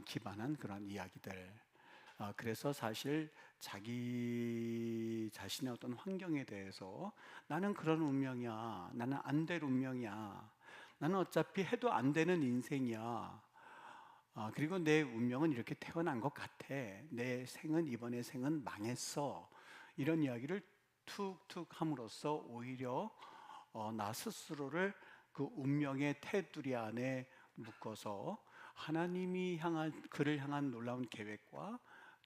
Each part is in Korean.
기반한 그런 이야기들. 그래서 사실 자기 자신의 어떤 환경에 대해서 나는 그런 운명이야, 나는 안 될 운명이야, 나는 어차피 해도 안 되는 인생이야, 그리고 내 운명은 이렇게 태어난 것 같아, 내 생은 이번의 생은 망했어, 이런 이야기를 툭툭 함으로써 오히려 나 스스로를 그 운명의 테두리 안에 묶어서 하나님이 향한 그를 향한 놀라운 계획과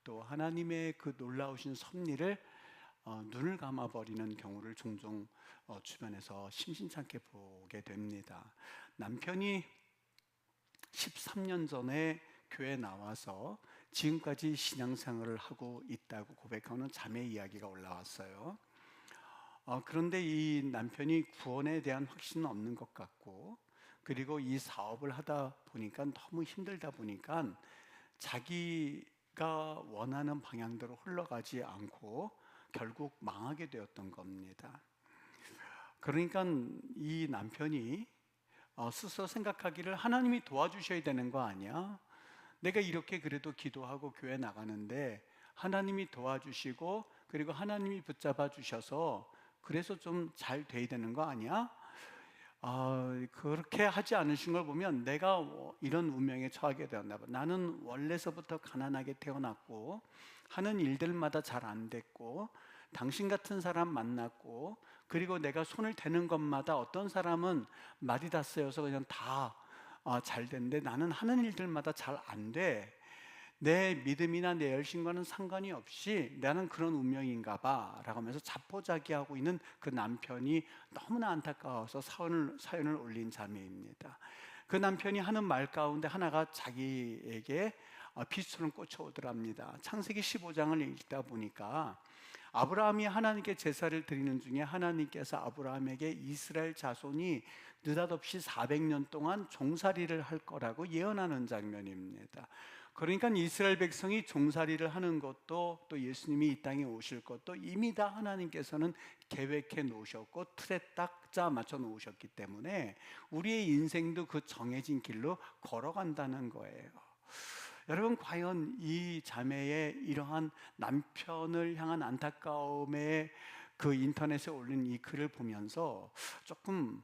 또 하나님의 그 놀라우신 섭리를 눈을 감아버리는 경우를 종종 주변에서 심심찮게 보게 됩니다. 남편이 13년 전에 교회에 나와서 지금까지 신앙생활을 하고 있다고 고백하는 자매 이야기가 올라왔어요. 그런데 이 남편이 구원에 대한 확신은 없는 것 같고, 그리고 이 사업을 하다 보니까 너무 힘들다 보니까 자기가 원하는 방향대로 흘러가지 않고 결국 망하게 되었던 겁니다. 그러니까 이 남편이 스스로 생각하기를 하나님이 도와주셔야 되는 거 아니야? 내가 이렇게 그래도 기도하고 교회 나가는데 하나님이 도와주시고 그리고 하나님이 붙잡아 주셔서 그래서 좀 잘 돼야 되는 거 아니야? 그렇게 하지 않으신 걸 보면 내가 이런 운명에 처하게 되었나 봐. 나는 원래서부터 가난하게 태어났고 하는 일들마다 잘 안 됐고 당신 같은 사람 만났고 그리고 내가 손을 대는 것마다 어떤 사람은 말이 다 쓰여서 그냥 다 잘 됐는데 나는 하는 일들마다 잘 안 돼. 내 믿음이나 내 열심과는 상관이 없이 나는 그런 운명인가 봐 라고 하면서 자포자기하고 있는 그 남편이 너무나 안타까워서 사연을 올린 자매입니다. 그 남편이 하는 말 가운데 하나가 자기에게 빛처럼 꽂혀오더랍니다. 창세기 15장을 읽다 보니까 아브라함이 하나님께 제사를 드리는 중에 하나님께서 아브라함에게 이스라엘 자손이 느닷없이 400년 동안 종살이를 할 거라고 예언하는 장면입니다. 그러니까 이스라엘 백성이 종살이를 하는 것도 또 예수님이 이 땅에 오실 것도 이미 다 하나님께서는 계획해 놓으셨고 틀에 딱 짜 맞춰 놓으셨기 때문에 우리의 인생도 그 정해진 길로 걸어간다는 거예요. 여러분, 과연 이 자매의 이러한 남편을 향한 안타까움에 그 인터넷에 올린 이 글을 보면서 조금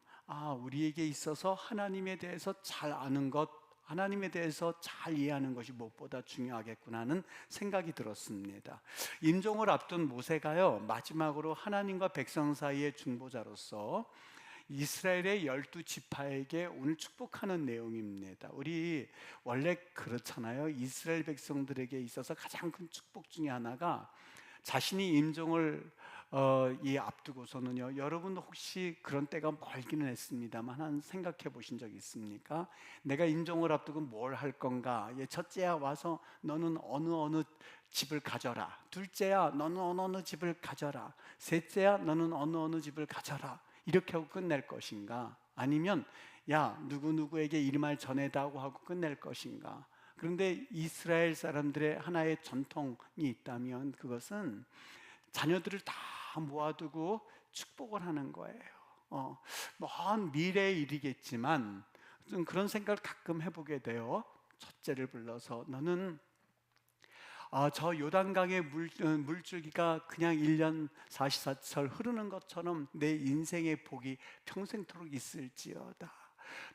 우리에게 있어서 하나님에 대해서 잘 아는 것, 하나님에 대해서 잘 이해하는 것이 무엇보다 중요하겠구나 하는 생각이 들었습니다. 임종을 앞둔 모세가요, 마지막으로 하나님과 백성 사이의 중보자로서 이스라엘의 12지파에게 오늘 축복하는 내용입니다. 우리 원래 그렇잖아요. 이스라엘 백성들에게 있어서 가장 큰 축복 중에 하나가 자신이 임종을 앞두고서는요, 여러분 혹시 그런 때가 멀기는 했습니다만 한 생각해 보신 적 있습니까? 내가 임종을 앞두고 뭘 할 건가? 첫째야 와서 너는 어느 집을 가져라. 둘째야 너는 어느 집을 가져라. 셋째야 너는 어느 집을 가져라. 이렇게 하고 끝낼 것인가? 아니면 야 누구누구에게 이 말 전해다고 하고 끝낼 것인가? 그런데 이스라엘 사람들의 하나의 전통이 있다면 그것은 자녀들을 다 모아두고 축복을 하는 거예요. 먼 미래의 일이겠지만 좀 그런 생각을 가끔 해보게 돼요. 첫째를 불러서 너는 저 요단강의 물줄기가 그냥 1년 44철 흐르는 것처럼 내 인생의 복이 평생토록 있을지어다.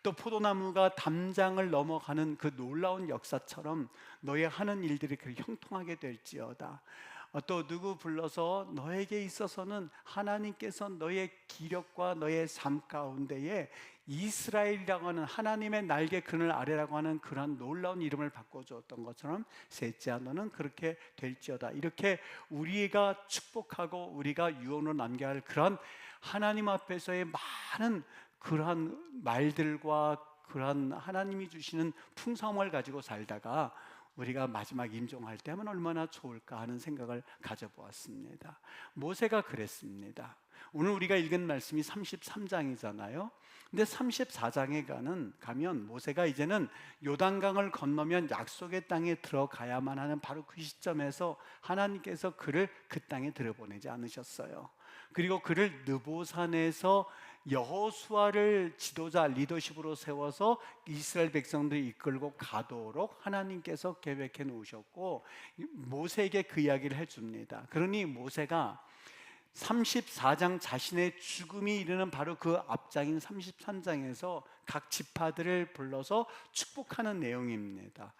또 포도나무가 담장을 넘어가는 그 놀라운 역사처럼 너의 하는 일들이 그렇게 형통하게 될지어다. 또 누구 불러서 너에게 있어서는 하나님께서 너의 기력과 너의 삶 가운데에 이스라엘이라고 하는 하나님의 날개 그늘 아래라고 하는 그런 놀라운 이름을 바꿔주었던 것처럼 셋째야 너는 그렇게 될지어다. 이렇게 우리가 축복하고 우리가 유언으로 남겨야 할 그런 하나님 앞에서의 많은 그러한 말들과 그러한 하나님이 주시는 풍성함을 가지고 살다가 우리가 마지막 임종할 때 하면 얼마나 좋을까 하는 생각을 가져보았습니다. 모세가 그랬습니다. 오늘 우리가 읽은 말씀이 33장이잖아요. 근데 34장에 가면 모세가 이제는 요단강을 건너면 약속의 땅에 들어가야만 하는 바로 그 시점에서 하나님께서 그를 그 땅에 들여보내지 않으셨어요. 그리고 그를 느보산에서 여호수아를 지도자 리더십으로 세워서 이스라엘 백성들이 이끌고 가도록 하나님께서 계획해 놓으셨고 모세에게 그 이야기를 해줍니다. 그러니 모세가 34장 자신의 죽음이 이르는 바로 그 앞장인 33장에서 각 지파들을 불러서 축복하는 내용입니다.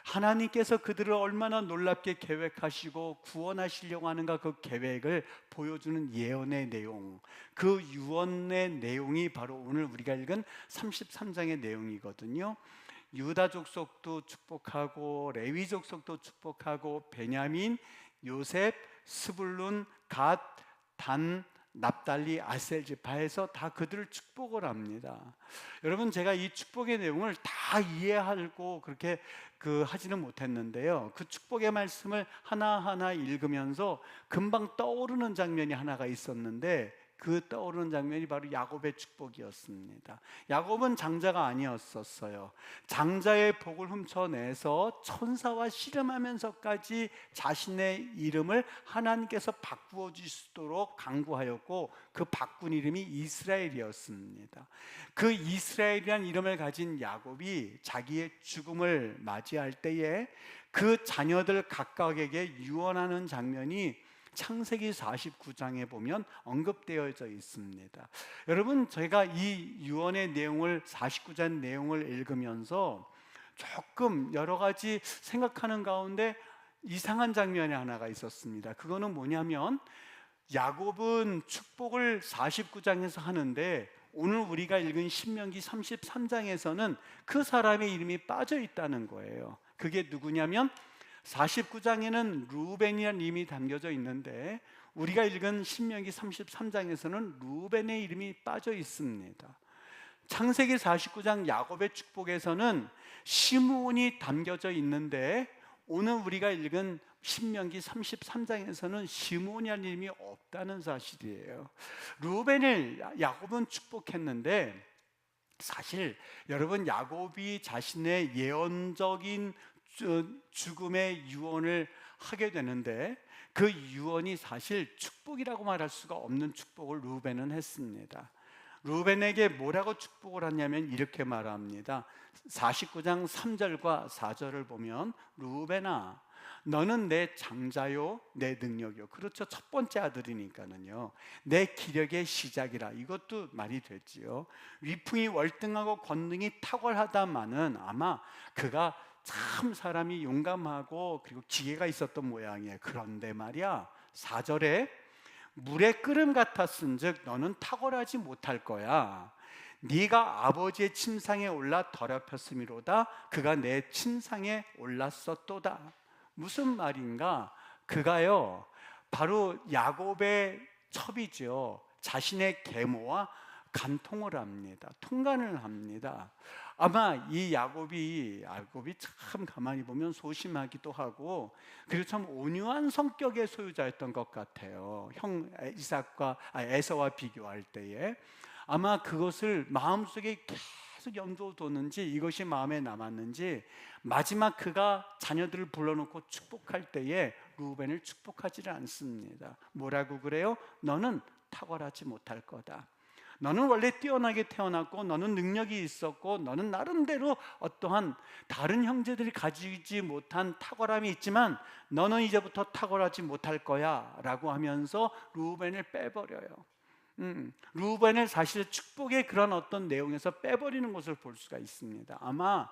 하나님께서 그들을 얼마나 놀랍게 계획하시고 구원하시려고 하는가, 그 계획을 보여주는 예언의 내용, 그 유언의 내용이 바로 오늘 우리가 읽은 33장의 내용이거든요. 유다 족속도 축복하고 레위 족속도 축복하고 베냐민, 요셉, 스불룬, 갓, 단, 납달리, 아셀 지파에서 다 그들을 축복을 합니다. 여러분, 제가 이 축복의 내용을 다 이해하고 그렇게 하지는 못했는데요, 그 축복의 말씀을 하나하나 읽으면서 금방 떠오르는 장면이 하나가 있었는데, 그 떠오르는 장면이 바로 야곱의 축복이었습니다. 야곱은 장자가 아니었었어요. 장자의 복을 훔쳐내서 천사와 씨름하면서까지 자신의 이름을 하나님께서 바꾸어 주시도록 강구하였고, 그 바꾼 이름이 이스라엘이었습니다. 그 이스라엘이란 이름을 가진 야곱이 자기의 죽음을 맞이할 때에 그 자녀들 각각에게 유언하는 장면이 창세기 49장에 보면 언급되어져 있습니다. 여러분, 제가 이 유언의 내용을 49장 내용을 읽으면서 조금 여러 가지 생각하는 가운데 이상한 장면이 하나가 있었습니다. 그거는 뭐냐면, 야곱은 축복을 49장에서 하는데 오늘 우리가 읽은 신명기 33장에서는 그 사람의 이름이 빠져 있다는 거예요. 그게 누구냐면 49장에는 루벤이라는 이름이 담겨져 있는데 우리가 읽은 신명기 33장에서는 루벤의 이름이 빠져 있습니다. 창세기 49장 야곱의 축복에서는 시므온이 담겨져 있는데 오늘 우리가 읽은 신명기 33장에서는 시므온이라는 이름이 없다는 사실이에요. 루벤을 야곱은 축복했는데, 사실 여러분, 야곱이 자신의 예언적인 죽음의 유언을 하게 되는데 그 유언이 사실 축복이라고 말할 수가 없는 축복을 루벤은 했습니다. 루벤에게 뭐라고 축복을 하냐면 이렇게 말합니다. 49장 3절과 4절을 보면, 루벤아, 너는 내 장자요 내 능력이요. 그렇죠, 첫 번째 아들이니까는요. 내 기력의 시작이라. 이것도 말이 되지요. 위풍이 월등하고 권능이 탁월하다마는 아마 그가 참 사람이 용감하고 그리고 지혜가 있었던 모양이에요. 그런데 말이야, 4절에 물의 끓음 같았은즉 너는 탁월하지 못할 거야. 네가 아버지의 침상에 올라 더럽혔음이로다. 그가 내 침상에 올랐었도다. 무슨 말인가? 그가요, 바로 야곱의 첩이죠. 자신의 계모와 간통을 합니다. 통간을 합니다. 아마 이 야곱이 참 가만히 보면 소심하기도 하고 그리고 참 온유한 성격의 소유자였던 것 같아요. 형 에서와 비교할 때에 아마 그것을 마음속에 계속 염두두었는지, 이것이 마음에 남았는지 마지막 그가 자녀들을 불러놓고 축복할 때에 루벤을 축복하지를 않습니다. 뭐라고 그래요? 너는 탁월하지 못할 거다. 너는 원래 뛰어나게 태어났고 너는 능력이 있었고 너는 나름대로 어떠한 다른 형제들이 가지지 못한 탁월함이 있지만 너는 이제부터 탁월하지 못할 거야 라고 하면서 루벤을 빼버려요. 루벤을 사실 축복의 그런 어떤 내용에서 빼버리는 것을 볼 수가 있습니다. 아마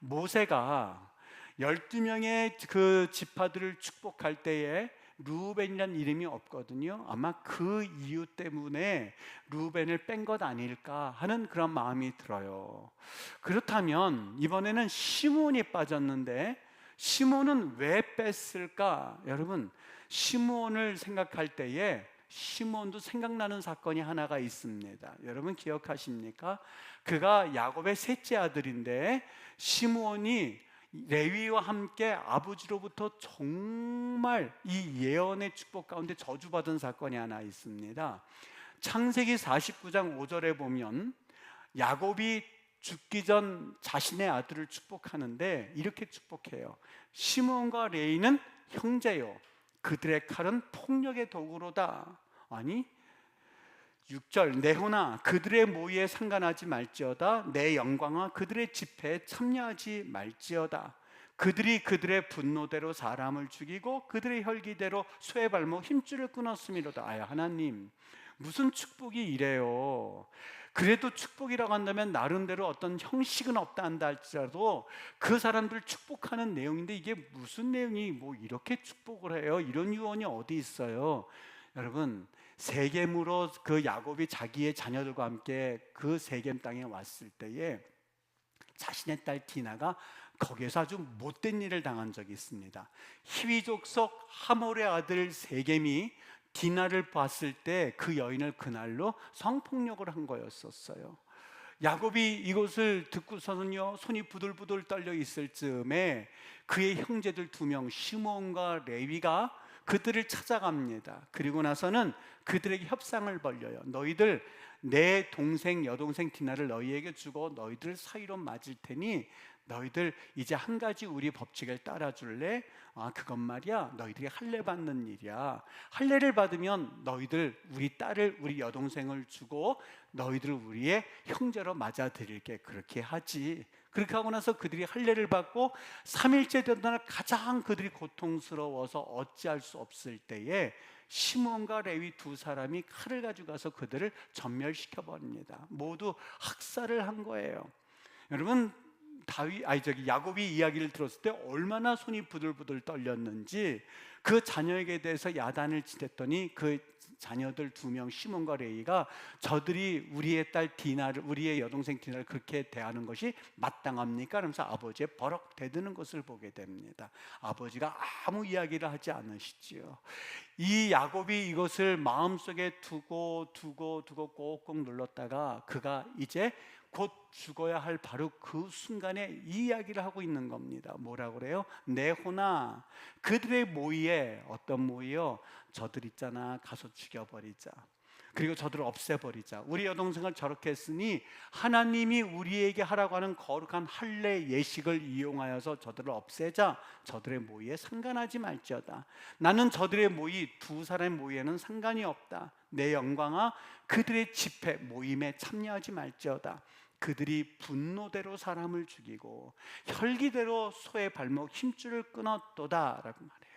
모세가 12명의 그 지파들을 축복할 때에 루벤이라는 이름이 없거든요. 아마 그 이유 때문에 루벤을 뺀 것 아닐까 하는 그런 마음이 들어요. 그렇다면 이번에는 시므온이 빠졌는데 시므온은 왜 뺐을까? 여러분, 시므온을 생각할 때에 시므온도 생각나는 사건이 하나가 있습니다. 여러분 기억하십니까? 그가 야곱의 셋째 아들인데 시므온이 레위와 함께 아버지로부터 정말 이 예언의 축복 가운데 저주받은 사건이 하나 있습니다. 창세기 49장 5절에 보면 야곱이 죽기 전 자신의 아들을 축복하는데 이렇게 축복해요. 시므온과 레위는 형제요, 그들의 칼은 폭력의 도구로다. 아니, 6절 내호나 그들의 모의에 상관하지 말지어다. 내 영광아 그들의 집회에 참여하지 말지어다. 그들이 그들의 분노대로 사람을 죽이고 그들의 혈기대로 쇠 발목 힘줄을 끊었음이로다. 아야 하나님, 무슨 축복이 이래요? 그래도 축복이라고 한다면 나름대로 어떤 형식은 없다 한다 할지라도 그 사람들 축복하는 내용인데 이게 무슨 내용이 뭐 이렇게 축복을 해요? 이런 유언이 어디 있어요? 여러분, 세겜으로 그 야곱이 자기의 자녀들과 함께 그 세겜 땅에 왔을 때에 자신의 딸 디나가 거기에서 아주 못된 일을 당한 적이 있습니다. 히위족 속 하몰의 아들 세겜이 디나를 봤을 때 그 여인을 그날로 성폭력을 한 거였었어요. 야곱이 이것을 듣고서는요, 손이 부들부들 떨려 있을 즈음에 그의 형제들 2명 시므온과 레위가 그들을 찾아갑니다. 그리고 나서는 그들에게 협상을 벌려요. 너희들 내 동생 여동생 디나를 너희에게 주고 너희들 사이로 맞을 테니 너희들 이제 한 가지 우리 법칙을 따라줄래? 그건 말이야, 너희들이 할례 받는 일이야. 할례를 받으면 너희들 우리 딸을, 우리 여동생을 주고 너희들 우리의 형제로 맞아들일게. 그렇게 하지. 그렇게 하고 나서 그들이 할례를 받고 3일째 되던 날 가장 그들이 고통스러워서 어찌할 수 없을 때에 시므온과 레위 2사람이 칼을 가지고 가서 그들을 전멸시켜 버립니다. 모두 학살을 한 거예요. 여러분, 야곱이 이야기를 들었을 때 얼마나 손이 부들부들 떨렸는지, 그 자녀에게 대해서 야단을 치댔더니 그 자녀들 2명 시몬과 레이가 저들이 우리의 딸 디나를, 우리의 여동생 디나를 그렇게 대하는 것이 마땅합니까? 그러면서 아버지의 버럭 대드는 것을 보게 됩니다. 아버지가 아무 이야기를 하지 않으시지요. 이 야곱이 이것을 마음속에 두고 꼭꼭 눌렀다가 그가 이제 곧 죽어야 할 바로 그 순간에 이 이야기를 하고 있는 겁니다. 뭐라고 그래요? 내호나 그들의 모의에, 어떤 모의요? 저들 있잖아, 가서 죽여버리자. 그리고 저들을 없애버리자. 우리 여동생을 저렇게 했으니 하나님이 우리에게 하라고 하는 거룩한 할례 예식을 이용하여서 저들을 없애자. 저들의 모의에 상관하지 말지어다. 나는 저들의 모의, 2사람의 모의에는 상관이 없다. 내 영광아 그들의 집회 모임에 참여하지 말지어다. 그들이 분노대로 사람을 죽이고 혈기대로 소의 발목 힘줄을 끊었도다 라고 말해요.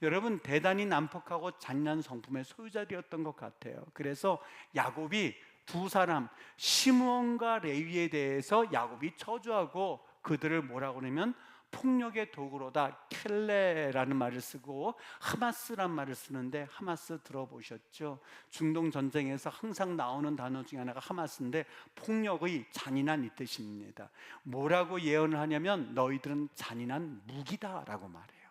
여러분, 대단히 난폭하고 잔인한 성품의 소유자들이었던 것 같아요. 그래서 야곱이 2사람 시므온과 레위에 대해서 야곱이 저주하고 그들을 뭐라고 하냐면 폭력의 도구로다, 켈레라는 말을 쓰고 하마스란 말을 쓰는데, 하마스 들어보셨죠? 중동 전쟁에서 항상 나오는 단어 중에 하나가 하마스인데 폭력의 잔인한 이 뜻입니다. 뭐라고 예언을 하냐면 너희들은 잔인한 무기다라고 말해요.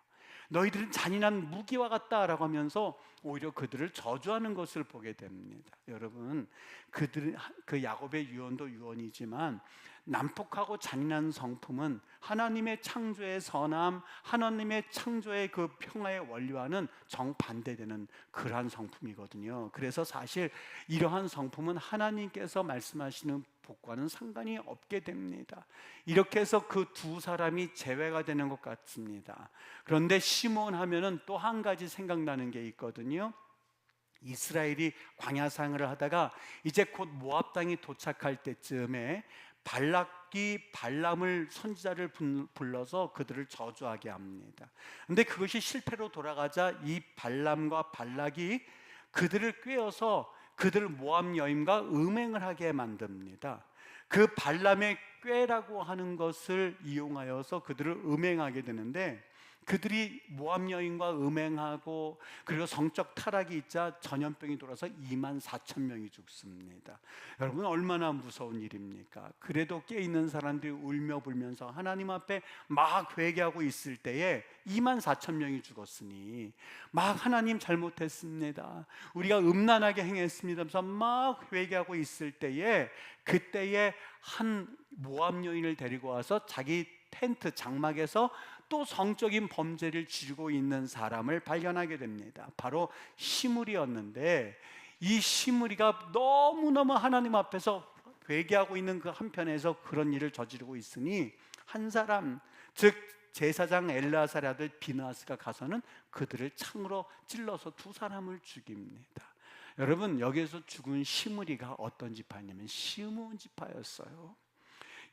너희들은 잔인한 무기와 같다라고 하면서 오히려 그들을 저주하는 것을 보게 됩니다. 여러분, 그 야곱의 유언도 유언이지만 난폭하고 잔인한 성품은 하나님의 창조의 선함, 하나님의 창조의 그 평화의 원리와는 정반대되는 그러한 성품이거든요. 그래서 사실 이러한 성품은 하나님께서 말씀하시는 복과는 상관이 없게 됩니다. 이렇게 해서 그 2사람이 제외가 되는 것 같습니다. 그런데 시몬 하면은 또 한 가지 생각나는 게 있거든요. 이스라엘이 광야 생활을 하다가 이제 곧 모압 땅이 도착할 때쯤에 발락이 발람을, 선지자를 불러서 그들을 저주하게 합니다. 그런데 그것이 실패로 돌아가자 이 발람과 발락이 그들을 꾀어서 그들 모압 여인과 음행을 하게 만듭니다. 그 발람의 꾀라고 하는 것을 이용하여서 그들을 음행하게 되는데, 그들이 모압 여인과 음행하고 그리고 성적 타락이 있자 전염병이 돌아서 24,000명이 죽습니다. 여러분, 얼마나 무서운 일입니까? 그래도 깨있는 사람들이 울며 불면서 하나님 앞에 막 회개하고 있을 때에 24,000명이 죽었으니 막 하나님 잘못했습니다, 우리가 음란하게 행했습니다 하면서 막 회개하고 있을 때에, 그때에 한 모압 여인을 데리고 와서 자기 텐트 장막에서 또 성적인 범죄를 지르고 있는 사람을 발견하게 됩니다. 바로 시므리였는데, 이 시므리가 너무너무 하나님 앞에서 회개하고 있는 그 한편에서 그런 일을 저지르고 있으니 한 사람, 즉 제사장 엘르아살의 아들 비느하스가 가서는 그들을 창으로 찔러서 2사람을 죽입니다. 여러분, 여기에서 죽은 시므리가 어떤 지파냐면 시므온 지파였어요.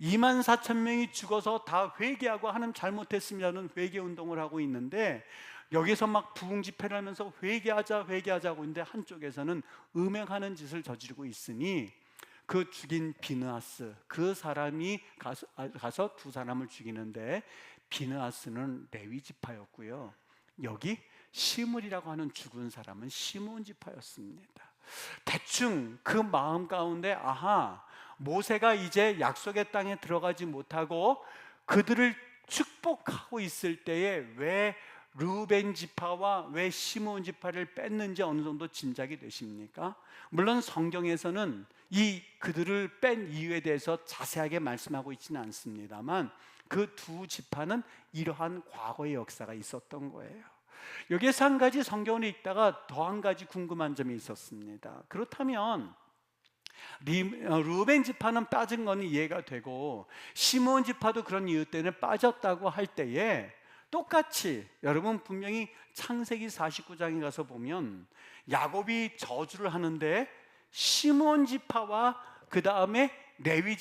2만 4천 명이 죽어서 다 회개하고 하나님 잘못했습니다는 회개 운동을 하고 있는데, 여기서 막 부흥 집회를 하면서 회개하자고 있는데 한쪽에서는 음행하는 짓을 저지르고 있으니, 그 죽인 비느하스, 그 사람이 가서 두 사람을 죽이는데, 비느하스는 레위 지파였고요, 여기 시므리라고 하는 죽은 사람은 시므온 지파였습니다. 대충 그 마음 가운데, 아하, 모세가 이제 약속의 땅에 들어가지 못하고 그들을 축복하고 있을 때에 왜 르우벤 지파와 왜 시므온 지파를 뺐는지 어느 정도 짐작이 되십니까? 물론 성경에서는 그들을 뺀 이유에 대해서 자세하게 말씀하고 있지는 않습니다만, 그 두 지파는 이러한 과거의 역사가 있었던 거예요. 여기에서 한 가지 성경을 읽다가 더 한 가지 궁금한 점이 있었습니다. 그렇다면 르우벤 지파는 빠진 건 이해가 되고 시므온 지파도 그런 이유 때문에 빠졌다고 할 때에, 똑같이 여러분 분명히 창세기 49장에 가서 보면 야곱이 저주를 하는데 시므온 지파와 그 다음에 레위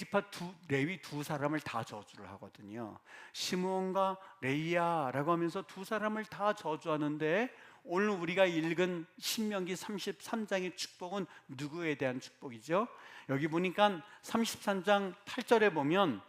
두 사람을 다 저주를 하거든요. 시므온과 레이야라고 하면서 두 사람을 다 저주하는데, 오늘 우리가 읽은 신명기 33장의 축복은 누구에 대한 축복이죠? 여기 보니까 33장 8절에 보면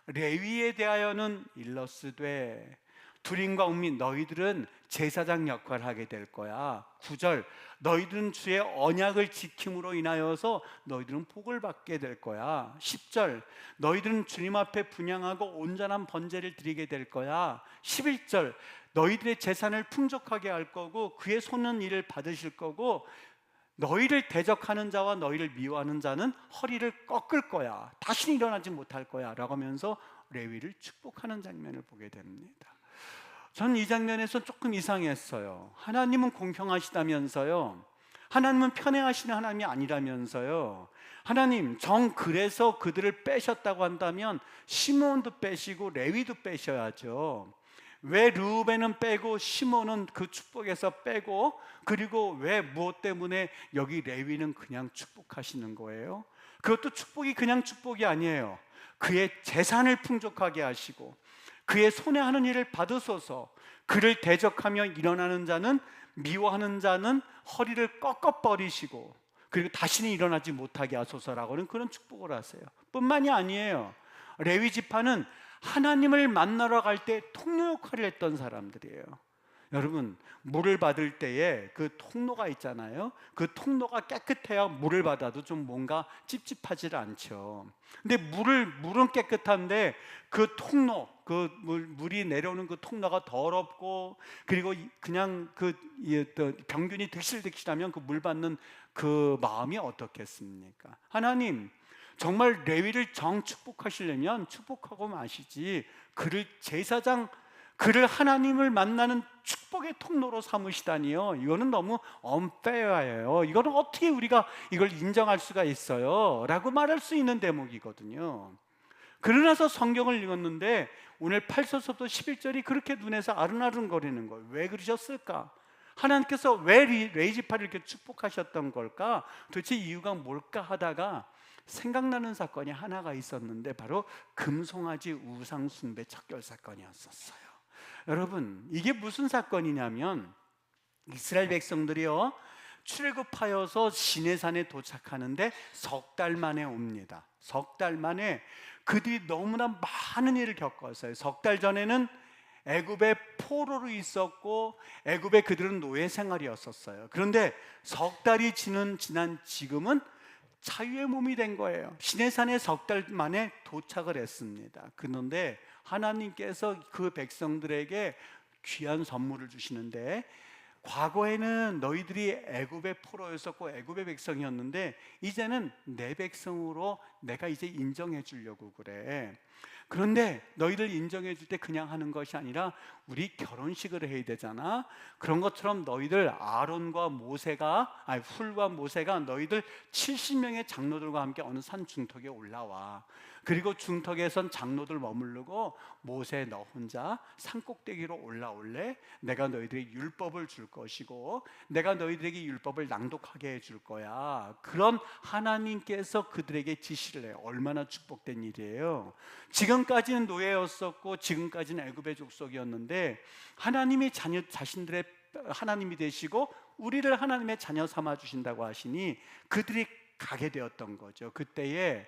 레위에 대하여는 일러스되 두림과 옴미 너희들은 제사장 역할을 하게 될 거야. 9절 너희들은 주의 언약을 지킴으로 인하여서 너희들은 복을 받게 될 거야. 10절 너희들은 주님 앞에 분향하고 온전한 번제를 드리게 될 거야. 11절 너희들의 재산을 풍족하게 할 거고 그의 손은 일을 받으실 거고, 너희를 대적하는 자와 너희를 미워하는 자는 허리를 꺾을 거야. 다시는 일어나지 못할 거야 라고 하면서 레위를 축복하는 장면을 보게 됩니다. 저는 이 장면에서 조금 이상했어요. 하나님은 공평하시다면서요, 하나님은 편애하시는 하나님이 아니라면서요, 하나님 그래서 그들을 빼셨다고 한다면 시므온도 빼시고 레위도 빼셔야죠. 왜 르우벤은 빼고 시므온은 그 축복에서 빼고, 그리고 왜 무엇 때문에 여기 레위는 그냥 축복하시는 거예요? 그것도 축복이 그냥 축복이 아니에요. 그의 재산을 풍족하게 하시고 그의 손에 하는 일을 받으소서, 그를 대적하며 일어나는 자는 미워하는 자는 허리를 꺾어버리시고 그리고 다시는 일어나지 못하게 하소서라고는 그런 축복을 하세요. 뿐만이 아니에요. 레위 지파는 하나님을 만나러 갈 때 통로 역할을 했던 사람들이에요. 여러분, 물을 받을 때에 그 통로가 있잖아요. 그 통로가 깨끗해야 물을 받아도 좀 뭔가 찝찝하지 않죠. 근데 물은 깨끗한데 그 통로, 물이 내려오는 그 통로가 더럽고, 그리고 그냥 병균이 득실득실하면 그 물 받는 그 마음이 어떻겠습니까? 하나님, 정말 레위를 축복하시려면 축복하고 마시지, 그를 하나님을 만나는 축복의 통로로 삼으시다니요, 이거는 너무 unfair예요. 이거는 어떻게 우리가 이걸 인정할 수가 있어요? 라고 말할 수 있는 대목이거든요. 그러나서 성경을 읽었는데 오늘 8절부터 11절이 그렇게 눈에서 아른아른거리는 거예요. 왜 그러셨을까? 하나님께서 왜 레위 지파를 이렇게 축복하셨던 걸까? 도대체 이유가 뭘까 하다가 생각나는 사건이 하나가 있었는데, 바로 금송아지 우상 숭배 척결 사건이었었어요. 여러분, 이게 무슨 사건이냐면, 이스라엘 백성들이요, 출애굽하여서 시내산에 도착하는데 석 달 만에 옵니다. 석 달 만에 그들이 너무나 많은 일을 겪었어요. 석 달 전에는 애굽의 포로로 있었고 애굽에 그들은 노예 생활이었었어요. 그런데 석 달이 지난 지금은 자유의 몸이 된 거예요. 시내산에 석 달 만에 도착을 했습니다. 그런데 하나님께서 그 백성들에게 귀한 선물을 주시는데, 과거에는 너희들이 애굽의 포로였었고 애굽의 백성이었는데 이제는 내 백성으로 내가 이제 인정해 주려고 그래. 그런데 너희들 인정해 줄 때 그냥 하는 것이 아니라 우리 결혼식을 해야 되잖아. 그런 것처럼 너희들 아론과 모세가, 훌과 모세가 너희들 70명의 장로들과 함께 어느 산 중턱에 올라와. 그리고 중턱에선 장로들 머무르고 모세 너 혼자 산꼭대기로 올라올래? 내가 너희들에게 율법을 줄 것이고 내가 너희들에게 율법을 낭독하게 해줄 거야. 그런 하나님께서 그들에게 지시를 해요. 얼마나 축복된 일이에요. 지금까지는 노예였었고 지금까지는 애굽의 족속이었는데 하나님이 자신들의 하나님이 되시고 우리를 하나님의 자녀 삼아 주신다고 하시니 그들이 가게 되었던 거죠. 그때에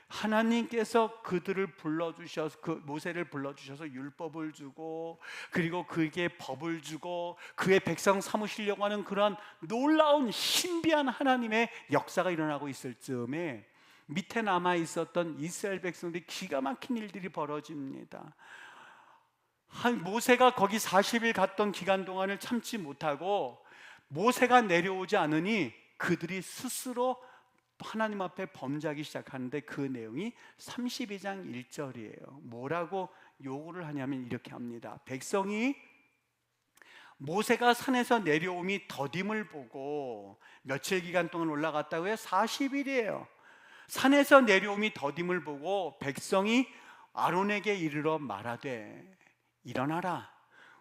하나님께서 그들을 불러주셔서 모세를 불러주셔서 율법을 주고 그리고 그에게 법을 주고 그의 백성 삼으시려고 하는 그러한 놀라운 신비한 하나님의 역사가 일어나고 있을 즈음에 밑에 남아 있었던 이스라엘 백성들이 기가 막힌 일들이 벌어집니다. 모세가 거기 40일 갔던 기간 동안을 참지 못하고 모세가 내려오지 않으니 그들이 스스로 하나님 앞에 범죄하기 시작하는데 그 내용이 32장 1절이에요. 뭐라고 요구를 하냐면 이렇게 합니다. 백성이 모세가 산에서 내려옴이 더딤을 보고 며칠 기간 동안 올라갔다고 해요? 40일이에요. 산에서 내려옴이 더딤을 보고 백성이 아론에게 이르러 말하되 일어나라,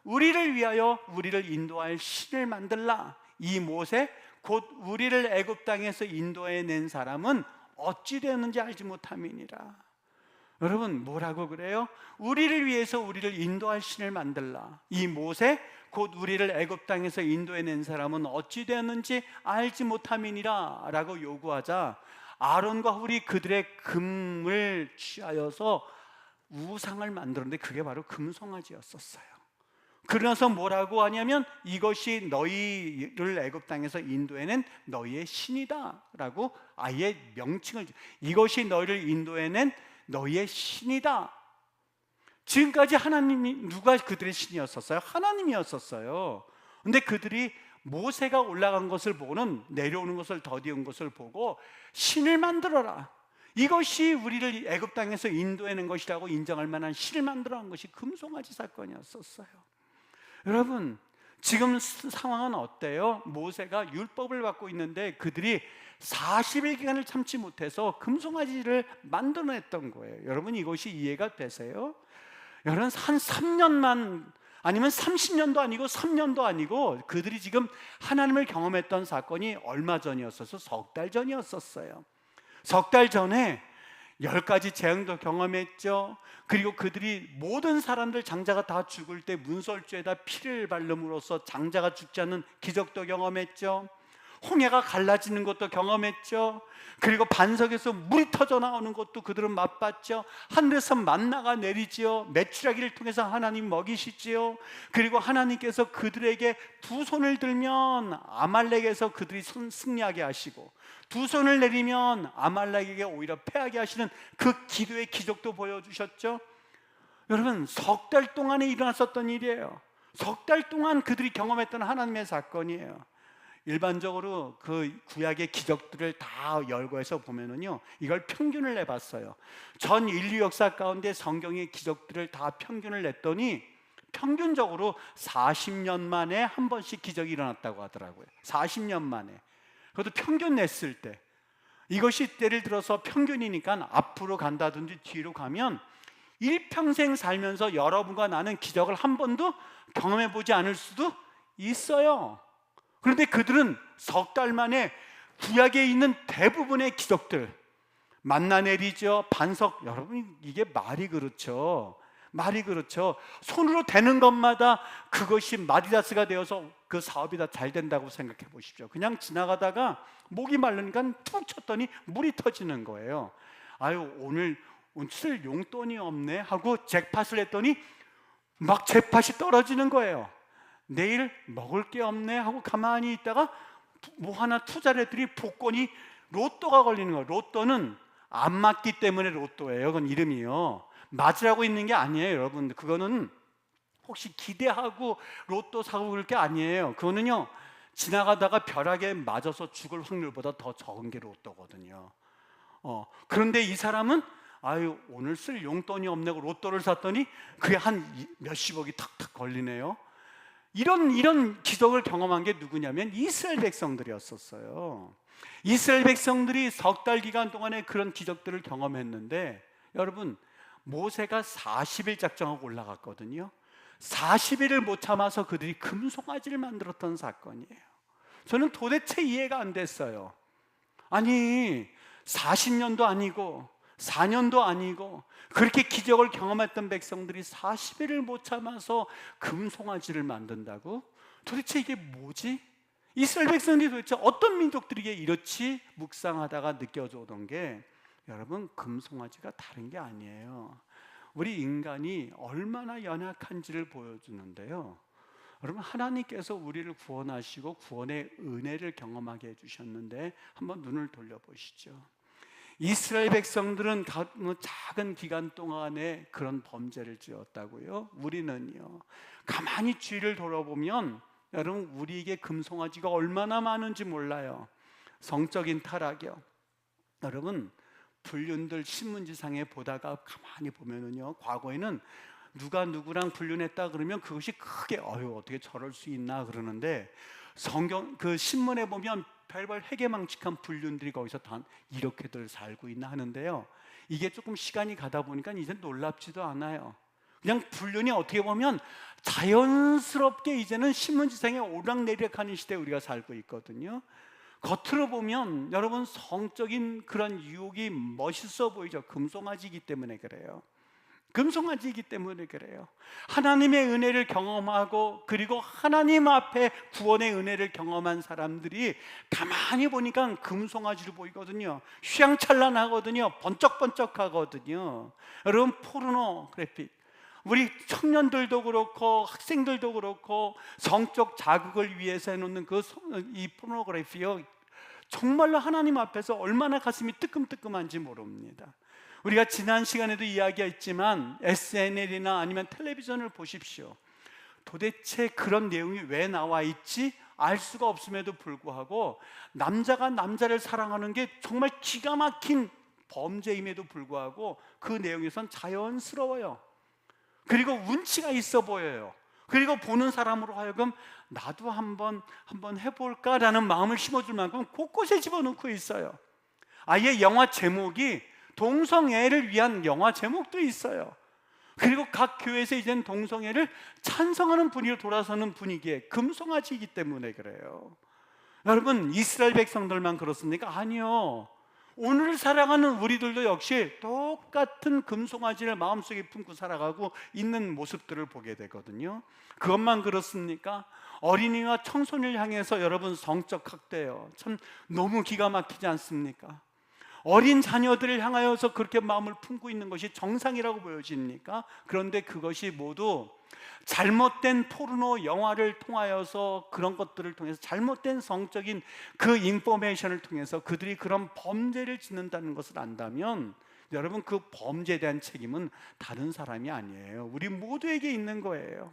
우리를 위하여 우리를 인도할 신을 만들라. 이 모세 곧 우리를 애굽 땅에서 인도해낸 사람은 어찌 되었는지 알지 못함이니라. 여러분 뭐라고 그래요? 우리를 위해서 우리를 인도할 신을 만들라. 이 모세 곧 우리를 애굽 땅에서 인도해낸 사람은 어찌 되었는지 알지 못함이니라 라고 요구하자 아론과 훌이 그들의 금을 취하여서 우상을 만들었는데 그게 바로 금송아지였었어요. 그러면서 뭐라고 하냐면 이것이 너희를 애굽 땅에서 인도해낸 너희의 신이다 라고 아예 명칭을, 이것이 너희를 인도해낸 너희의 신이다. 지금까지 하나님이, 누가 그들의 신이었었어요? 하나님이었었어요. 근데 그들이 모세가 올라간 것을 보고는 내려오는 것을 더디운 것을 보고 신을 만들어라, 이것이 우리를 애굽 땅에서 인도해낸 것이라고 인정할 만한 신을 만들어낸 것이 금송아지 사건이었었어요. 여러분 지금 상황은 어때요? 모세가 율법을 받고 있는데 그들이 40일 기간을 참지 못해서 금송아지를 만들어냈던 거예요. 여러분 이것이 이해가 되세요? 여러분 한 3년만 아니면 30년도 아니고 3년도 아니고 그들이 지금 하나님을 경험했던 사건이 얼마 전이었어서 석 달 전이었었어요. 석 달 전에 10가지 재앙도 경험했죠. 그리고 그들이 모든 사람들 장자가 다 죽을 때 문설주에다 피를 바름으로써 장자가 죽지 않는 기적도 경험했죠. 홍해가 갈라지는 것도 경험했죠. 그리고 반석에서 물이 터져 나오는 것도 그들은 맛봤죠. 하늘에서 만나가 내리지요. 메추라기를 통해서 하나님 먹이시지요. 그리고 하나님께서 그들에게 두 손을 들면 아말렉에서 그들이 승리하게 하시고 두 손을 내리면 아말렉에게 오히려 패하게 하시는 그 기도의 기적도 보여주셨죠. 여러분 석 달 동안에 일어났었던 일이에요. 석 달 동안 그들이 경험했던 하나님의 사건이에요. 일반적으로 그 구약의 기적들을 다 열거해서 보면은요, 이걸 평균을 내봤어요. 전 인류 역사 가운데 성경의 기적들을 다 평균을 냈더니 평균적으로 40년 만에 한 번씩 기적이 일어났다고 하더라고요. 40년 만에. 그것도 평균 냈을 때, 이것이 예를 들어서 평균이니까 앞으로 간다든지 뒤로 가면 일평생 살면서 여러분과 나는 기적을 한 번도 경험해보지 않을 수도 있어요. 그런데 그들은 석 달 만에 구약에 있는 대부분의 기적들, 만나 내리죠, 반석, 여러분 이게 말이 그렇죠. 말이 그렇죠. 손으로 되는 것마다 그것이 마디다스가 되어서 그 사업이 다 잘 된다고 생각해 보십시오. 그냥 지나가다가 목이 마르니까 툭 쳤더니 물이 터지는 거예요. 아유 오늘 쓸 용돈이 없네 하고 잭팟을 했더니 막 잭팟이 떨어지는 거예요. 내일 먹을 게 없네 하고 가만히 있다가 뭐 하나 투자를 했더니 복권이 로또가 걸리는 거예요. 로또는 안 맞기 때문에 로또예요. 그건 이름이요. 맞으라고 있는 게 아니에요, 여러분. 그거는 혹시 기대하고 로또 사고 그럴 게 아니에요. 그거는요, 지나가다가 벼락에 맞아서 죽을 확률보다 더 적은 게 로또거든요. 그런데 이 사람은 아유, 오늘 쓸 용돈이 없네고 로또를 샀더니 그게 한 몇십억이 탁탁 걸리네요. 이런 기적을 경험한 게 누구냐면 이스라엘 백성들이었었어요. 이스라엘 백성들이 석 달 기간 동안에 그런 기적들을 경험했는데, 여러분, 모세가 40일 작정하고 올라갔거든요. 40일을 못 참아서 그들이 금송아지를 만들었던 사건이에요. 저는 도대체 이해가 안 됐어요. 아니, 40년도 아니고 4년도 아니고 그렇게 기적을 경험했던 백성들이 40일을 못 참아서 금송아지를 만든다고? 도대체 이게 뭐지? 이스라엘 백성들이 도대체 어떤 민족들이기에 이렇지? 묵상하다가 느껴져 오던 게, 여러분, 금송아지가 다른 게 아니에요. 우리 인간이 얼마나 연약한지를 보여주는데요. 여러분, 하나님께서 우리를 구원하시고 구원의 은혜를 경험하게 해주셨는데 한번 눈을 돌려보시죠. 이스라엘 백성들은 작은 기간 동안에 그런 범죄를 지었다고요. 우리는요, 가만히 뒤를 돌아보면 여러분, 우리에게 금송아지가 얼마나 많은지 몰라요. 성적인 타락이요. 여러분, 불륜들 신문지상에 보다가 가만히 보면은요, 과거에는 누가 누구랑 불륜했다 그러면 그것이 크게 어떻게 저럴 수 있나 그러는데, 성경 그 신문에 보면 별별 해괴망측한 불륜들이 거기서 다 이렇게들 살고 있나 하는데요, 이게 조금 시간이 가다 보니까 이제 놀랍지도 않아요. 그냥 불륜이 어떻게 보면 자연스럽게 이제는 신문지상에 오락내리락하는 시대에 우리가 살고 있거든요. 겉으로 보면 여러분, 성적인 그런 유혹이 멋있어 보이죠. 금송아지이기 때문에 그래요. 금송아지이기 때문에 그래요. 하나님의 은혜를 경험하고 그리고 하나님 앞에 구원의 은혜를 경험한 사람들이 가만히 보니까 금송아지로 보이거든요. 휘황찬란하거든요. 번쩍번쩍하거든요. 여러분, 포르노그래픽, 우리 청년들도 그렇고 학생들도 그렇고 성적 자극을 위해서 해놓는 이 포르노그래피요, 정말로 하나님 앞에서 얼마나 가슴이 뜨끔뜨끔한지 모릅니다. 우리가 지난 시간에도 이야기했지만 SNL이나 아니면 텔레비전을 보십시오. 도대체 그런 내용이 왜 나와 있지? 알 수가 없음에도 불구하고 남자가 남자를 사랑하는 게 정말 기가 막힌 범죄임에도 불구하고 그 내용에선 자연스러워요. 그리고 운치가 있어 보여요. 그리고 보는 사람으로 하여금 나도 한번 해볼까라는 마음을 심어줄 만큼 곳곳에 집어넣고 있어요. 아예 영화 제목이 동성애를 위한 영화 제목도 있어요. 그리고 각 교회에서 이제는 동성애를 찬성하는 분위기로 돌아서는 분위기에 금송아지이기 때문에 그래요. 여러분, 이스라엘 백성들만 그렇습니까? 아니요. 오늘을 살아가는 우리들도 역시 똑같은 금송아지를 마음속에 품고 살아가고 있는 모습들을 보게 되거든요. 그것만 그렇습니까? 어린이와 청소년을 향해서 여러분, 성적 학대요, 참 너무 기가 막히지 않습니까? 어린 자녀들을 향하여서 그렇게 마음을 품고 있는 것이 정상이라고 보여집니까? 그런데 그것이 모두 잘못된 포르노 영화를 통하여서, 그런 것들을 통해서 잘못된 성적인 그 인포메이션을 통해서 그들이 그런 범죄를 짓는다는 것을 안다면, 여러분, 그 범죄에 대한 책임은 다른 사람이 아니에요. 우리 모두에게 있는 거예요.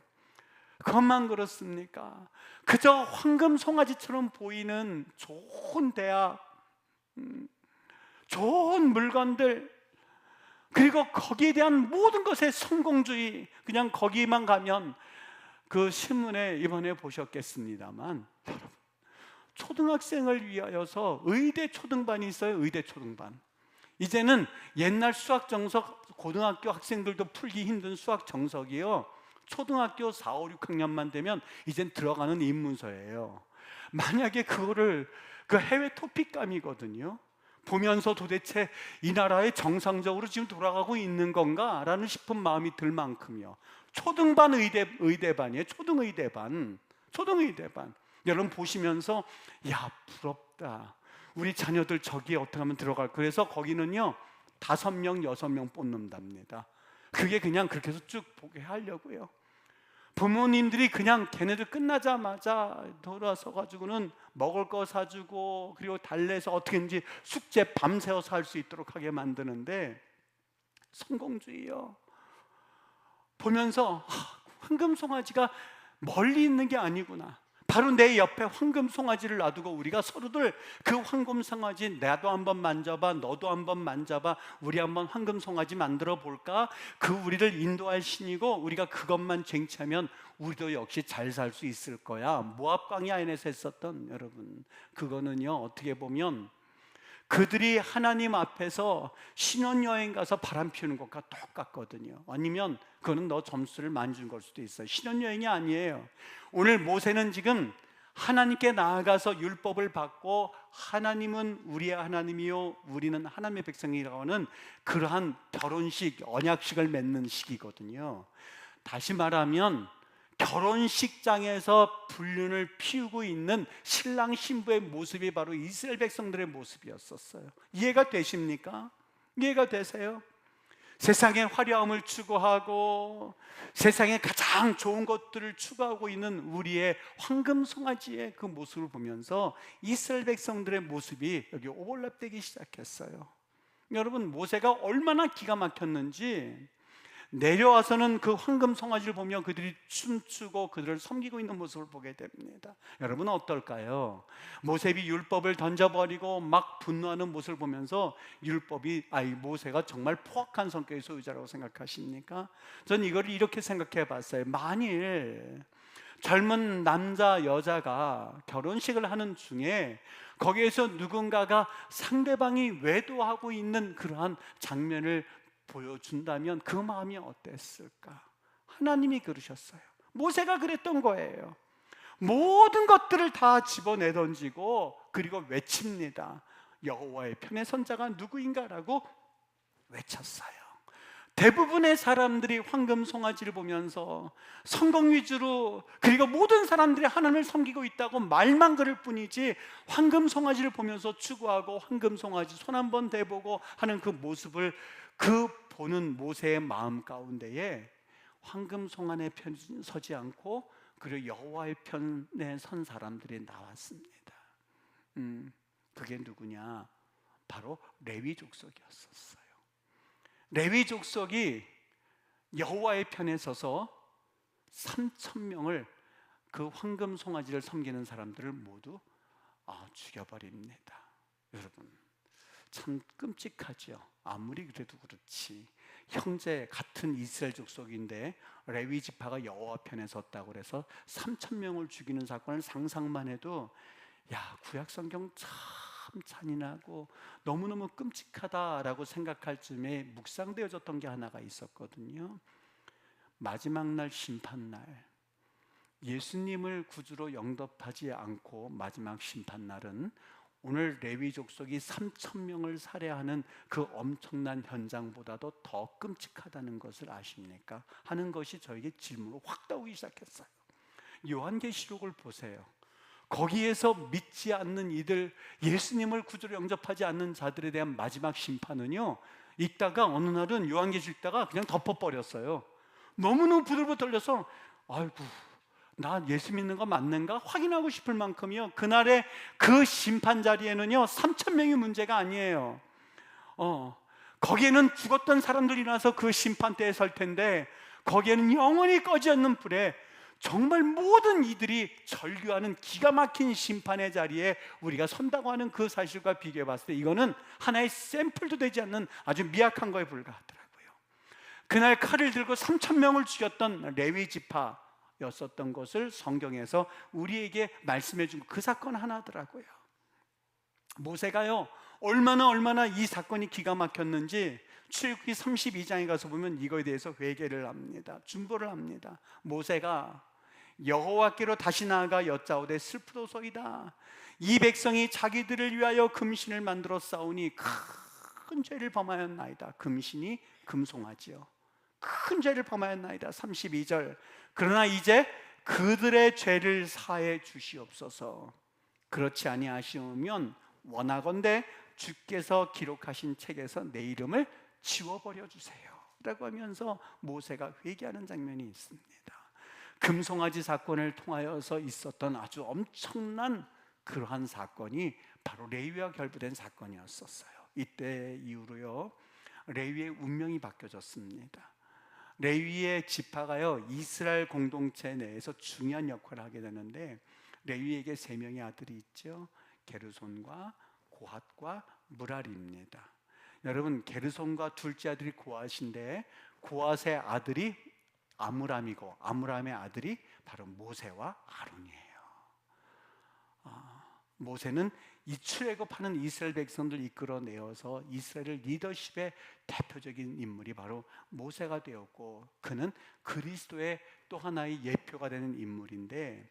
그것만 그렇습니까? 그저 황금 송아지처럼 보이는 좋은 대학, 좋은 물건들, 그리고 거기에 대한 모든 것의 성공주의, 그냥 거기만 가면, 그 신문에 이번에 보셨겠습니다만, 여러분, 초등학생을 위하여서 의대 초등반이 있어요. 의대 초등반. 이제는 옛날 수학 정석, 고등학교 학생들도 풀기 힘든 수학 정석이요, 초등학교 4, 5, 6학년만 되면 이젠 들어가는 입문서예요. 만약에 그거를, 그 해외 토픽감이거든요, 보면서 도대체 이 나라에 정상적으로 지금 돌아가고 있는 건가? 라는 싶은 마음이 들 만큼이요. 초등반 의대반이에요. 초등의대반. 여러분 보시면서, 야, 부럽다. 우리 자녀들 저기에 어떻게 하면 들어갈, 그래서 거기는요 5명, 6명 뽑는답니다. 그게 그냥 그렇게 해서 쭉 보게 하려고요. 부모님들이 그냥 걔네들 끝나자마자 돌아서 가지고는 먹을 거 사주고, 그리고 달래서 어떻게든지 숙제 밤새워서 할 수 있도록 하게 만드는데, 성공주의요. 보면서 황금송아지가 멀리 있는 게 아니구나, 바로 내 옆에 황금 송아지를 놔두고 우리가 서로들 그 황금 송아지 나도 한번 만져봐, 너도 한번 만져봐, 우리 한번 황금 송아지 만들어 볼까? 그 우리를 인도할 신이고 우리가 그것만 쟁취하면 우리도 역시 잘 살 수 있을 거야. 모압 광야에서 했었던, 여러분, 그거는요 어떻게 보면 그들이 하나님 앞에서 신혼여행 가서 바람 피우는 것과 똑같거든요. 아니면 그거는 너 점수를 많이 준 걸 수도 있어요. 신혼여행이 아니에요. 오늘 모세는 지금 하나님께 나아가서 율법을 받고 하나님은 우리의 하나님이요 우리는 하나님의 백성이라고 하는 그러한 결혼식, 언약식을 맺는 시기거든요. 다시 말하면 결혼식장에서 불륜을 피우고 있는 신랑 신부의 모습이 바로 이스라엘 백성들의 모습이었었어요. 이해가 되십니까? 이해가 되세요? 세상의 화려함을 추구하고 세상에 가장 좋은 것들을 추구하고 있는 우리의 황금 송아지의 그 모습을 보면서 이스라엘 백성들의 모습이 여기 오버랩되기 시작했어요. 여러분, 모세가 얼마나 기가 막혔는지 내려와서는 그 황금 송아지를 보며 그들이 춤추고 그들을 섬기고 있는 모습을 보게 됩니다. 여러분은 어떨까요? 모세비 율법을 던져버리고 막 분노하는 모습을 보면서 모세가 정말 포악한 성격의 소유자라고 생각하십니까? 전 이걸 이렇게 생각해 봤어요. 만일 젊은 남자 여자가 결혼식을 하는 중에 거기에서 누군가가 상대방이 외도하고 있는 그러한 장면을 보여준다면 그 마음이 어땠을까? 하나님이 그러셨어요. 모세가 그랬던 거예요. 모든 것들을 다 집어내던지고 그리고 외칩니다. 여호와의 편에 선 자가 누구인가라고 외쳤어요. 대부분의 사람들이 황금 송아지를 보면서 성공 위주로, 그리고 모든 사람들이 하나님을 섬기고 있다고 말만 그럴 뿐이지 황금 송아지를 보면서 추구하고 황금 송아지 손 한번 대보고 하는 그 모습을 보는 모세의 마음 가운데에 황금 송아지의 편에 서지 않고 그리고 여호와의 편에 선 사람들이 나왔습니다. 그게 누구냐? 바로 레위 족속이었었어요. 레위 족속이 여호와의 편에 서서 3,000명을 그 황금 송아지를 섬기는 사람들을 모두 죽여버립니다. 여러분, 참 끔찍하죠. 아무리 그래도 그렇지, 형제 같은 이스라엘 족속인데 레위 지파가 여호와 편에 섰다고 해서 3,000명을 죽이는 사건을 상상만 해도 구약 성경 참 잔인하고 너무너무 끔찍하다라고 생각할 즈음에 묵상되어졌던 게 하나가 있었거든요. 마지막 날 심판날, 예수님을 구주로 영접하지 않고 마지막 심판날은 오늘 레위 족속이 3,000명을 살해하는 그 엄청난 현장보다도 더 끔찍하다는 것을 아십니까? 하는 것이 저에게 질문으로 확 떠오르기 시작했어요. 요한계시록을 보세요. 거기에서 믿지 않는 이들, 예수님을 구주로 영접하지 않는 자들에 대한 마지막 심판은요, 읽다가 어느 날은 요한계시록 읽다가 그냥 덮어버렸어요. 너무너무 부들부들 떨려서 아이고, 나 예수 믿는 거 맞는가? 확인하고 싶을 만큼이요. 그날의 그 심판 자리에는요 3,000명이 문제가 아니에요. 거기에는 죽었던 사람들이 나서 그 심판대에 설 텐데 거기에는 영원히 꺼지 않는 불에 정말 모든 이들이 절규하는 기가 막힌 심판의 자리에 우리가 선다고 하는 그 사실과 비교해 봤을 때 이거는 하나의 샘플도 되지 않는 아주 미약한 거에 불과하더라고요. 그날 칼을 들고 3,000명을 죽였던 레위 지파 였었던 것을 성경에서 우리에게 말씀해 준 그 사건 하나더라고요. 모세가요 얼마나 이 사건이 기가 막혔는지 출애굽기 32장에 가서 보면 이거에 대해서 회개를 합니다. 중보를 합니다. 모세가 여호와께로 다시 나아가 여짜오되 슬프도소이다. 이 백성이 자기들을 위하여 금신을 만들어 싸우니 큰 죄를 범하였나이다. 금신이 금송아지요. 큰 죄를 범하였나이다. 32절. 그러나 이제 그들의 죄를 사해 주시옵소서. 그렇지 아니하시면 원하건대 주께서 기록하신 책에서 내 이름을 지워버려 주세요 라고 하면서 모세가 회개하는 장면이 있습니다. 금송아지 사건을 통하여서 있었던 아주 엄청난 그러한 사건이 바로 레위와 결부된 사건이었었어요. 이때 이후로요 레위의 운명이 바뀌어졌습니다. 레위의 지파가요 이스라엘 공동체 내에서 중요한 역할을 하게 되는데 레위에게 세 명의 아들이 있죠. 게르손과 고핫과 무랄입니다. 여러분, 게르손과 둘째 아들이 고핫인데 고핫의 아들이 아므람이고 아므람의 아들이 바로 모세와 아론이에요. 모세는 이 출애굽하는 이스라엘 백성들 이끌어내어서 이스라엘 리더십의 대표적인 인물이 바로 모세가 되었고, 그는 그리스도의 또 하나의 예표가 되는 인물인데,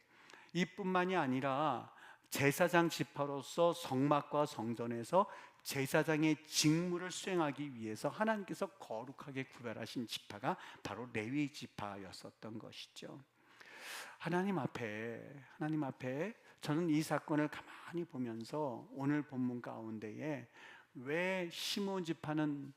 이뿐만이 아니라 제사장 지파로서 성막과 성전에서 제사장의 직무를 수행하기 위해서 하나님께서 거룩하게 구별하신 지파가 바로 레위 지파였었던 것이죠. 하나님 앞에 저는 이 사건을 가만히 보면서 오늘 본문 가운데에 왜 시므온 지파는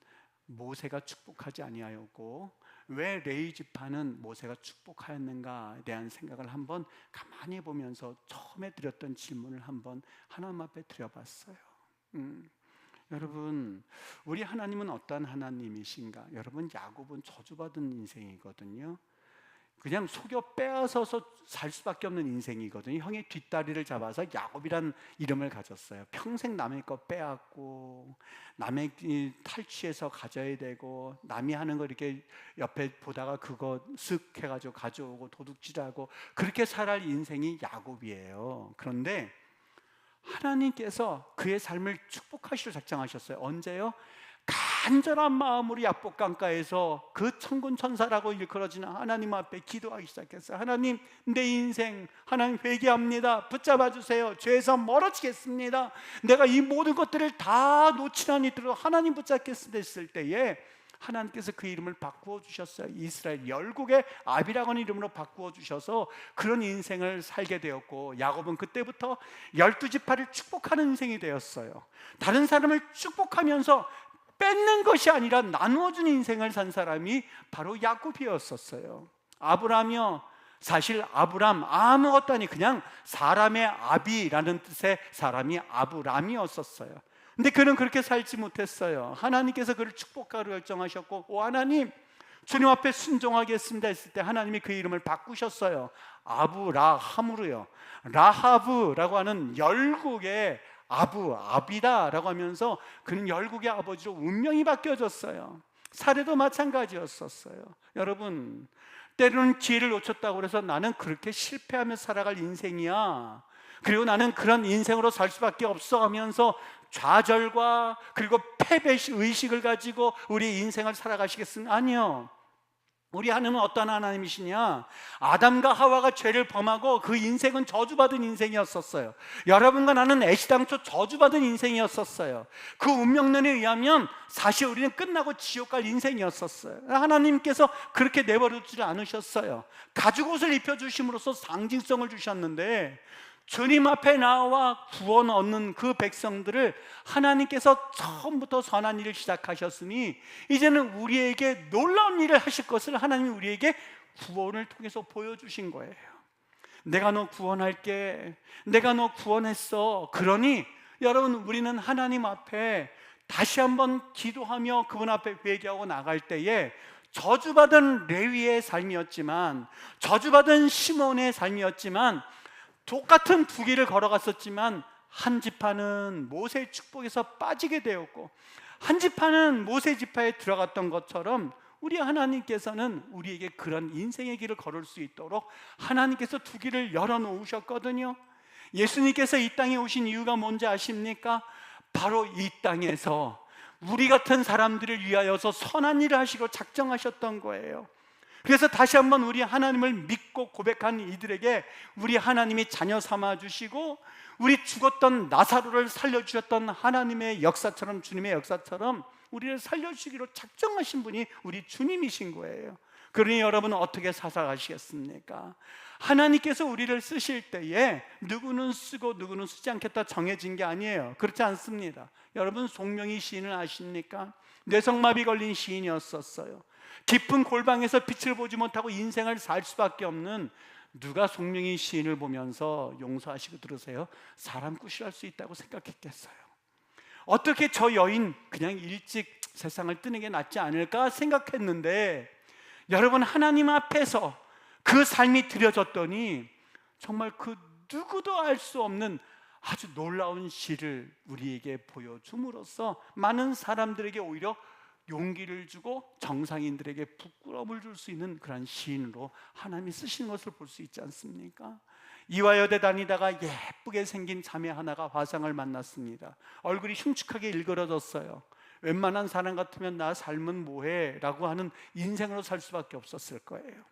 모세가 축복하지 아니하였고 왜 레위 지파는 모세가 축복하였는가에 대한 생각을 한번 가만히 보면서 처음에 드렸던 질문을 한번 하나님 앞에 드려봤어요. 여러분, 우리 하나님은 어떠한 하나님이신가? 여러분, 야곱은 저주받은 인생이거든요. 그냥 속여 빼앗아서 살 수밖에 없는 인생이거든요. 형의 뒷다리를 잡아서 야곱이란 이름을 가졌어요. 평생 남의 거 빼앗고 남의 탈취해서 가져야 되고 남이 하는 거 이렇게 옆에 보다가 그거 쓱 해가지고 가져오고 도둑질하고 그렇게 살아갈 인생이 야곱이에요. 그런데 하나님께서 그의 삶을 축복하시려 작정하셨어요. 언제요? 간절한 마음으로 야복 강가에서 그 천군 천사라고 일컬어지는 하나님 앞에 기도하기 시작했어요. 하나님, 내 인생 하나님 회개합니다. 붙잡아 주세요. 죄에서 멀어지겠습니다. 내가 이 모든 것들을 다 놓치려니 들어 하나님 붙잡겠습니다 했을 때에 하나님께서 그 이름을 바꾸어 주셨어요. 이스라엘 열국의 아비라고 하는 이름으로 바꾸어 주셔서 그런 인생을 살게 되었고, 야곱은 그때부터 12지파를 축복하는 인생이 되었어요. 다른 사람을 축복하면서 뺏는 것이 아니라 나누어준 인생을 산 사람이 바로 야곱이었었어요. 아브라함이요, 사실 아브람 아무것도 아니 그냥 사람의 아비라는 뜻의 사람이 아브람이었었어요. 근데 그는 그렇게 살지 못했어요. 하나님께서 그를 축복하기로 결정하셨고, 오 하나님, 주님 앞에 순종하겠습니다 했을 때 하나님이 그 이름을 바꾸셨어요. 아브라함으로요. 라하브라고 하는 열국의 아비다라고 하면서 그는 열국의 아버지로 운명이 바뀌어졌어요. 사례도 마찬가지였었어요. 여러분, 때로는 기회를 놓쳤다고 해서 나는 그렇게 실패하며 살아갈 인생이야, 그리고 나는 그런 인생으로 살 수밖에 없어 하면서 좌절과 그리고 패배 의식을 가지고 우리 인생을 살아가시겠습니까? 아니요. 우리 하나님은 어떤 하나님이시냐? 아담과 하와가 죄를 범하고 그 인생은 저주받은 인생이었었어요. 여러분과 나는 애시당초 저주받은 인생이었었어요. 그 운명론에 의하면 사실 우리는 끝나고 지옥 갈 인생이었었어요. 하나님께서 그렇게 내버려두지 않으셨어요. 가죽옷을 입혀주심으로써 상징성을 주셨는데, 주님 앞에 나와 구원 얻는 그 백성들을 하나님께서 처음부터 선한 일을 시작하셨으니 이제는 우리에게 놀라운 일을 하실 것을 하나님이 우리에게 구원을 통해서 보여주신 거예요. 내가 너 구원할게, 내가 너 구원했어. 그러니 여러분, 우리는 하나님 앞에 다시 한번 기도하며 그분 앞에 회개하고 나갈 때에 저주받은 레위의 삶이었지만, 저주받은 시몬의 삶이었지만, 똑같은 두 길을 걸어갔었지만 한 지파는 모세의 축복에서 빠지게 되었고 한 지파는 모세 지파에 들어갔던 것처럼 우리 하나님께서는 우리에게 그런 인생의 길을 걸을 수 있도록 하나님께서 두 길을 열어놓으셨거든요. 예수님께서 이 땅에 오신 이유가 뭔지 아십니까? 바로 이 땅에서 우리 같은 사람들을 위하여서 선한 일을 하시고 작정하셨던 거예요. 그래서 다시 한번 우리 하나님을 믿고 고백한 이들에게 우리 하나님이 자녀 삼아 주시고, 우리 죽었던 나사로를 살려주셨던 하나님의 역사처럼, 주님의 역사처럼 우리를 살려주시기로 작정하신 분이 우리 주님이신 거예요. 그러니 여러분은 어떻게 살아가시겠습니까? 하나님께서 우리를 쓰실 때에 누구는 쓰고 누구는 쓰지 않겠다 정해진 게 아니에요. 그렇지 않습니다. 여러분, 송명희 시인을 아십니까? 뇌성마비 걸린 시인이었었어요. 깊은 골방에서 빛을 보지 못하고 인생을 살 수밖에 없는, 누가 송명희 시인을 보면서 용서하시고 들으세요, 사람 꾸시할 수 있다고 생각했겠어요? 어떻게 저 여인 그냥 일찍 세상을 뜨는 게 낫지 않을까 생각했는데, 여러분, 하나님 앞에서 그 삶이 드려졌더니 정말 그 누구도 알 수 없는 아주 놀라운 시를 우리에게 보여줌으로써 많은 사람들에게 오히려 용기를 주고 정상인들에게 부끄러움을 줄 수 있는 그런 시인으로 하나님이 쓰시는 것을 볼 수 있지 않습니까? 이화여대 다니다가 예쁘게 생긴 자매 하나가 화상을 만났습니다. 얼굴이 흉측하게 일그러졌어요. 웬만한 사람 같으면 나 삶은 뭐해? 라고 하는 인생으로 살 수밖에 없었을 거예요.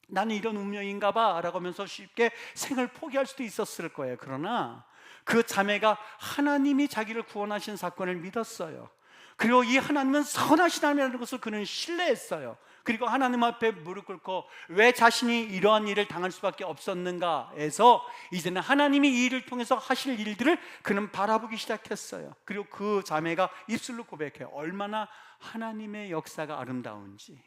나는 이런 운명인가 봐 라고 하면서 쉽게 생을 포기할 수도 있었을 거예요. 그러나 그 자매가 하나님이 자기를 구원하신 사건을 믿었어요. 그리고 이 하나님은 선하신 하나님이라는 것을 그는 신뢰했어요. 그리고 하나님 앞에 무릎 꿇고 왜 자신이 이러한 일을 당할 수밖에 없었는가 해서 이제는 하나님이 이 일을 통해서 하실 일들을 그는 바라보기 시작했어요. 그리고 그 자매가 입술로 고백해요. 얼마나 하나님의 역사가 아름다운지,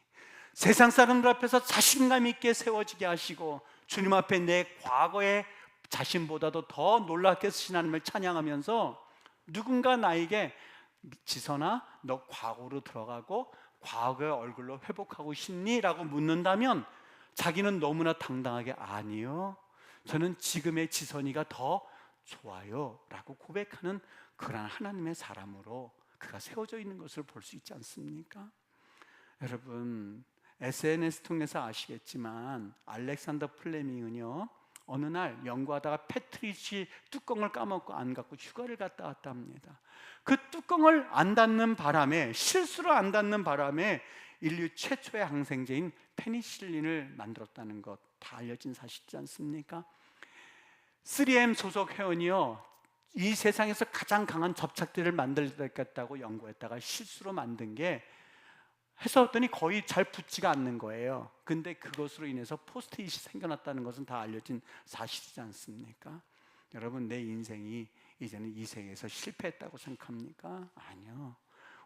세상 사람들 앞에서 자신감 있게 세워지게 하시고 주님 앞에 내 과거의 자신보다도 더 놀랍게 쓰신 하나님을 찬양하면서 누군가 나에게 지선아 너 과거로 들어가고 과거의 얼굴로 회복하고 싶니? 라고 묻는다면 자기는 너무나 당당하게 아니요, 저는 지금의 지선이가 더 좋아요 라고 고백하는 그런 하나님의 사람으로 그가 세워져 있는 것을 볼 수 있지 않습니까? 여러분, SNS 통해서 아시겠지만 알렉산더 플레밍은요 어느 날 연구하다가 페트리치 뚜껑을 까먹고 안 갖고 휴가를 갔다 왔다 합니다. 그 뚜껑을 안 닫는 바람에, 실수로 안 닫는 바람에 인류 최초의 항생제인 페니실린을 만들었다는 것 다 알려진 사실이지 않습니까? 3M 소속 회원이요 이 세상에서 가장 강한 접착제를 만들겠다고 연구했다가 실수로 만든 게 해서 했더니 거의 잘 붙지가 않는 거예요. 근데 그것으로 인해서 포스트잇이 생겨났다는 것은 다 알려진 사실이지 않습니까? 여러분, 내 인생이 이제는 이 세계에서 실패했다고 생각합니까? 아니요.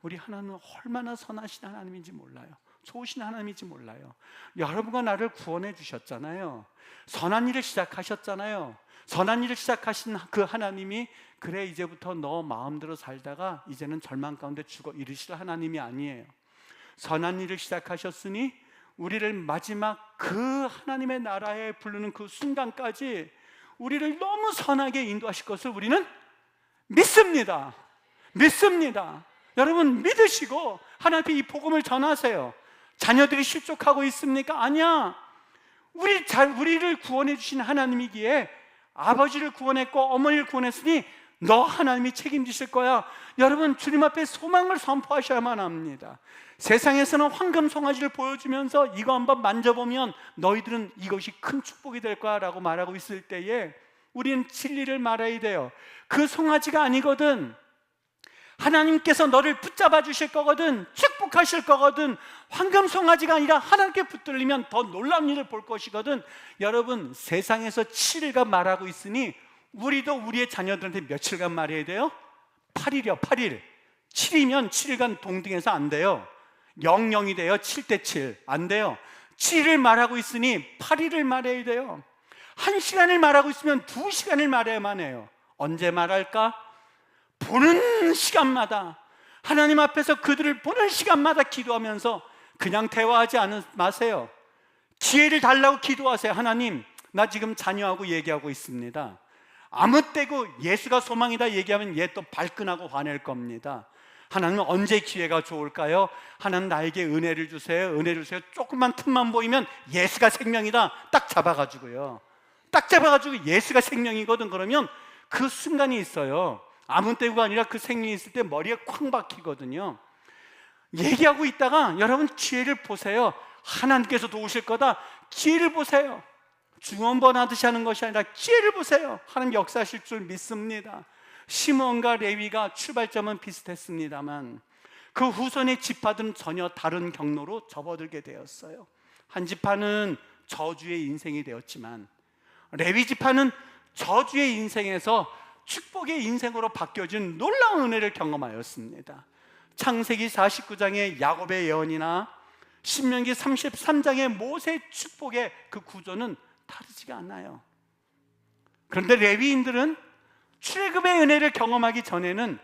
우리 하나님은 얼마나 선하신 하나님인지 몰라요. 좋으신 하나님인지 몰라요. 여러분과 나를 구원해 주셨잖아요. 선한 일을 시작하셨잖아요. 선한 일을 시작하신 그 하나님이 그래 이제부터 너 마음대로 살다가 이제는 절망 가운데 죽어 이르실 하나님이 아니에요. 선한 일을 시작하셨으니 우리를 마지막 그 하나님의 나라에 부르는 그 순간까지 우리를 너무 선하게 인도하실 것을 우리는 믿습니다. 믿습니다. 여러분 믿으시고 하나님 앞에 이 복음을 전하세요. 자녀들이 실족하고 있습니까? 아니야. 우리를 구원해 주신 하나님이기에 아버지를 구원했고 어머니를 구원했으니 너 하나님이 책임지실 거야. 여러분 주님 앞에 소망을 선포하셔야만 합니다. 세상에서는 황금 송아지를 보여주면서 이거 한번 만져보면 너희들은 이것이 큰 축복이 될 거야 라고 말하고 있을 때에 우리는 진리를 말해야 돼요. 그 송아지가 아니거든. 하나님께서 너를 붙잡아 주실 거거든. 축복하실 거거든. 황금 송아지가 아니라 하나님께 붙들리면 더 놀라운 일을 볼 것이거든. 여러분 세상에서 7일간 말하고 있으니 우리도 우리의 자녀들한테 며칠간 말해야 돼요? 8일이요. 8일. 7이면 7일간 동등해서 안 돼요. 00이 돼요. 7대 7 안 돼요. 7을 말하고 있으니 8일을 말해야 돼요. 1시간을 말하고 있으면 2시간을 말해야만 해요. 언제 말할까? 보는 시간마다, 하나님 앞에서 그들을 보는 시간마다 기도하면서 그냥 대화하지 마세요. 기회를 달라고 기도하세요. 하나님, 나 지금 자녀하고 얘기하고 있습니다. 아무 때고 예수가 소망이다 얘기하면 얘 또 발끈하고 화낼 겁니다. 하나님은 언제 기회가 좋을까요? 하나님 나에게 은혜를 주세요. 은혜를 주세요. 조금만 틈만 보이면 예수가 생명이다 딱 잡아가지고요. 딱 잡아가지고 예수가 생명이거든. 그러면 그 순간이 있어요. 아무 때가 아니라 그 생명이 있을 때 머리에 쾅 박히거든요. 얘기하고 있다가 여러분 기회를 보세요. 하나님께서 도우실 거다. 기회를 보세요. 중언번 하듯이 하는 것이 아니라 기회를 보세요. 하나님 역사하실 줄 믿습니다. 시므온과 레위가 출발점은 비슷했습니다만 그 후손의 지파들은 전혀 다른 경로로 접어들게 되었어요. 한 지파는 저주의 인생이 되었지만 레위 지파는 저주의 인생에서 축복의 인생으로 바뀌어진 놀라운 은혜를 경험하였습니다. 창세기 49장의 야곱의 예언이나 신명기 33장의 모세의 축복의 그 구조는 다르지가 않아요. 그런데 레위인들은 출애굽의 은혜를 경험하기 전에는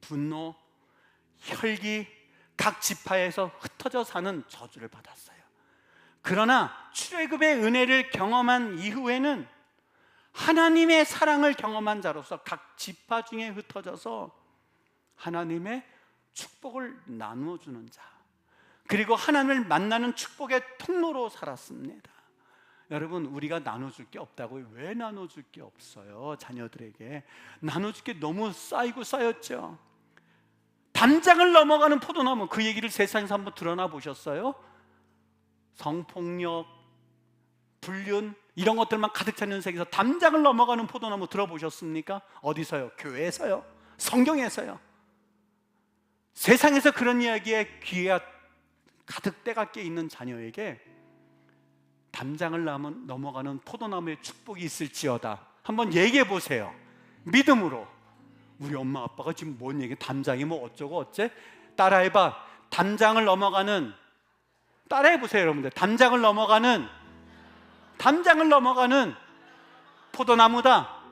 분노, 혈기, 각 지파에서 흩어져 사는 저주를 받았어요. 그러나 출애굽의 은혜를 경험한 이후에는 하나님의 사랑을 경험한 자로서 각 지파 중에 흩어져서 하나님의 축복을 나누어 주는 자, 그리고 하나님을 만나는 축복의 통로로 살았습니다. 여러분, 우리가 나눠줄 게 없다고요? 왜 나눠줄 게 없어요? 자녀들에게 나눠줄 게 너무 쌓이고 쌓였죠. 담장을 넘어가는 포도나무, 그 얘기를 세상에서 한번 드러나 보셨어요? 성폭력, 불륜, 이런 것들만 가득 차는 세계에서 담장을 넘어가는 포도나무 들어보셨습니까? 어디서요? 교회에서요? 성경에서요? 세상에서 그런 이야기에 귀가 가득 때가 깨 있는 자녀에게 담장을 넘어가는 포도나무의 축복이 있을지어다. 한번 얘기해 보세요. 믿음으로. 우리 엄마 아빠가 지금 뭔 얘기, 담장이 뭐 어쩌고 어째? 따라해봐. 담장을 넘어가는, 따라해 보세요 여러분들. 담장을 넘어가는 포도나무다.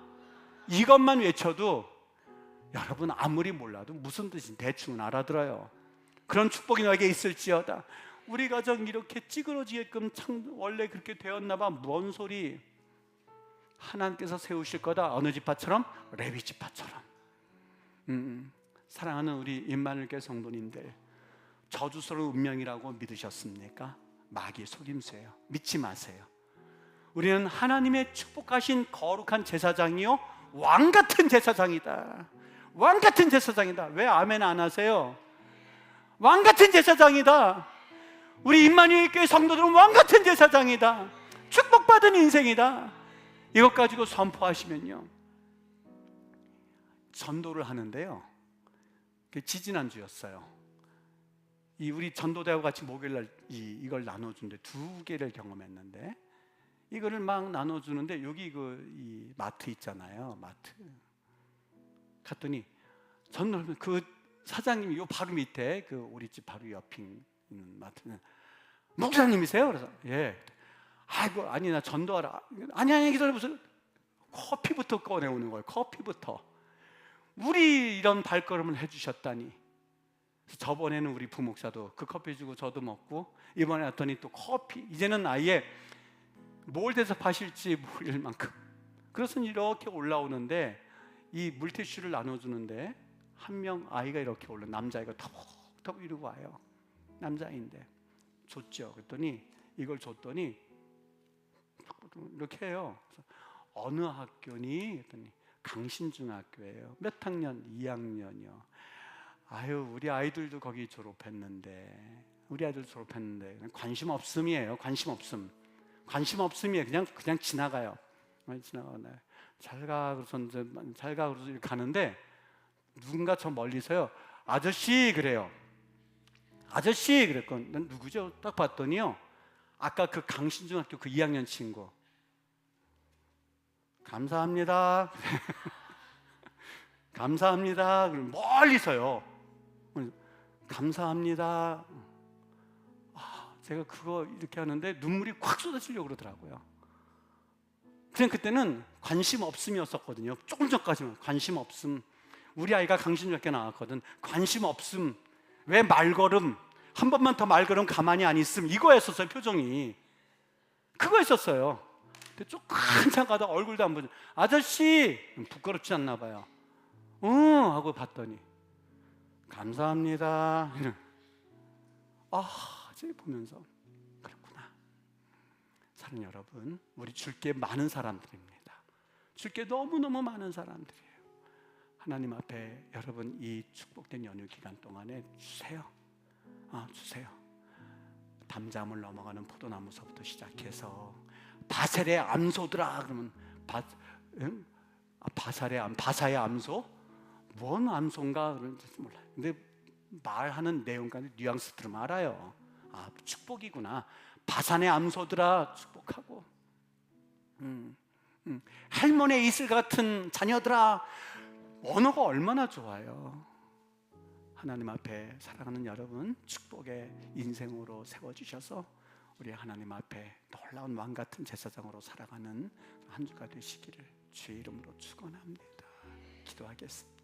이것만 외쳐도 여러분 아무리 몰라도 무슨 뜻인지 대충은 알아들어요. 그런 축복이 너에게 있을지어다. 우리 가정 이렇게 찌그러지게끔 참 원래 그렇게 되었나 봐. 뭔 소리. 하나님께서 세우실 거다. 어느 지파처럼? 레위 지파처럼. 사랑하는 우리 임마누엘 성도님들, 저주스러운 운명이라고 믿으셨습니까? 마귀의 속임수예요. 믿지 마세요. 우리는 하나님의 축복하신 거룩한 제사장이요, 왕같은 제사장이다. 왕같은 제사장이다. 왜 아멘 안 하세요? 왕같은 제사장이다. 우리 임마누엘 교회 성도들은 왕같은 제사장이다. 축복받은 인생이다. 이것 가지고 선포하시면요, 전도를 하는데요, 지지난주였어요. 우리 전도대하고 같이 목요일날 이걸 나눠주는데 2개를 경험했는데, 이거를 막 나눠주는데 여기 이 마트 있잖아요. 마트 갔더니 전도 그 사장님이 요 바로 밑에 그 우리 집 바로 옆에 있는 마트는 목사님이세요? 그래서 예. 아이고 아니 나 전도하라. 아니 기다려보세요. 커피부터 꺼내오는 거예요. 커피부터. 우리 이런 발걸음을 해주셨다니. 저번에는 우리 부목사도 그 커피 주고 저도 먹고, 이번에 왔더니 또 커피. 이제는 아예 뭘 대접하실지 모를 만큼. 그래서 이렇게 올라오는데 이 물티슈를 나눠주는데 한 명 아이가 이렇게 올라, 남자아이가 터벅터벅 이러고 와요. 남자아이인데 줬죠. 그랬더니 이걸 줬더니 이렇게 해요. 그래서 어느 학교니? 그랬더니 강신중학교예요. 몇 학년? 2학년이요. 아유 우리 아이들도 거기 졸업했는데, 우리 아이들 졸업했는데 관심 없음이에요. 관심 없음. 관심 없음이에요. 그냥 지나가요. 지나가네. 잘가 그래서 이제 잘가 그래서 이렇게 가는데 누군가 저 멀리서요, 아저씨 그래요. 아저씨 그랬건 난 누구죠? 딱 봤더니요, 아까 그 강신중학교 그 2학년 친구. 감사합니다. 감사합니다. 멀리서요. 감사합니다. 제가 그거 이렇게 하는데 눈물이 콱 쏟아지려고 그러더라고요. 그냥 그때는 관심 없음이었었거든요. 조금 전까지는 관심 없음. 우리 아이가 강신중학교 나왔거든. 관심 없음. 왜 말걸음? 한 번만 더 말걸음 가만히 안 있음. 이거였었어요. 표정이 그거였었어요. 근데 쭉 한참 가다 얼굴도 안 보죠. 아저씨 부끄럽지 않나 봐요. 응 하고 봤더니 감사합니다. 저기 보면서 그렇구나. 사랑하는 여러분, 우리 줄게 많은 사람들입니다. 줄게 너무너무 많은 사람들이에요. 하나님 앞에 여러분 이 축복된 연휴 기간 동안에 주세요. 주세요. 담잠을 넘어가는 포도나무서부터 시작해서 바셀의 암소들아 그러면 바사의 암소? 뭔 암소인가 그런지 몰라요. 근데 말하는 내용까지 뉘앙스 들으면 알아요. 축복이구나. 바산의 암소들아 축복하고, 할머니의 이슬 같은 자녀들아. 언어가 얼마나 좋아요. 하나님 앞에 사랑하는 여러분, 축복의 인생으로 세워주셔서 우리 하나님 앞에 놀라운 왕 같은 제사장으로 살아가는 한 주가 되시기를 주의 이름으로 축원합니다. 기도하겠습니다.